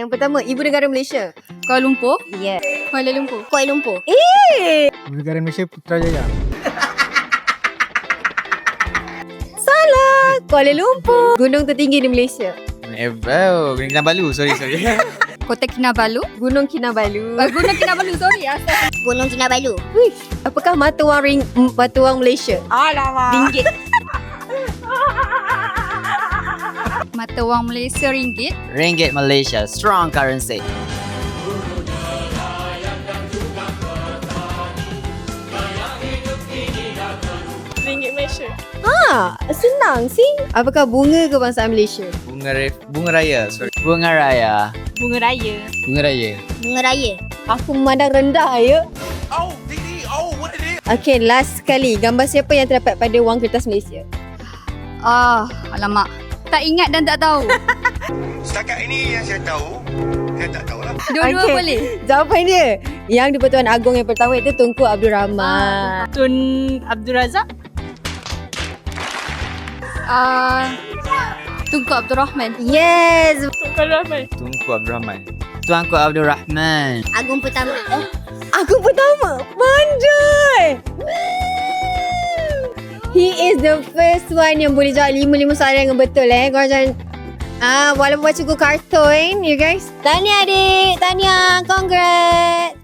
Yang pertama, ibu negara Malaysia. Kuala Lumpur. Yeah. Kuala Lumpur. Kuala Lumpur. Negara Malaysia Putrajaya. Salah. Kuala Lumpur. Gunung tertinggi di Malaysia. Gunung Kinabalu. Sorry. Kota Kinabalu. Gunung Kinabalu. Gunung Kinabalu, sorry. Asal. Gunung Kinabalu. Apakah mata wang Malaysia? Alamak. Ringgit. Mata wang Malaysia ringgit. Ringgit Malaysia. Strong currency. Ringgit Malaysia. Senang sih. Apakah bunga kebangsaan Malaysia? Bunga raya. Sorry. Bunga raya. Bunga raya. Bunga raya. Bunga raya. Aku memandang rendah ya. Okay, last sekali. Gambar siapa yang terdapat pada wang kertas Malaysia? Alamak. Tak ingat dan tak tahu. Setakat ini yang saya tahu, saya tak tahulah. Dua-dua Okay. boleh. Jawapan dia. Yang di-Pertuan Agong yang pertama itu Tunku Abdul Rahman. Tun Abdul Razak. Tunku Abdul Rahman. Yes. Tukar Rahman. Tunku Abdul Rahman. Tuanku Abdul Rahman. Agung pertama. Aku pertama. Pandai. He is the first one yang boleh jawab 5 soalan dengan betul Korang jangan walaupun baca buku kartun, you guys. Tahniah adik. Tahniah. Congrats.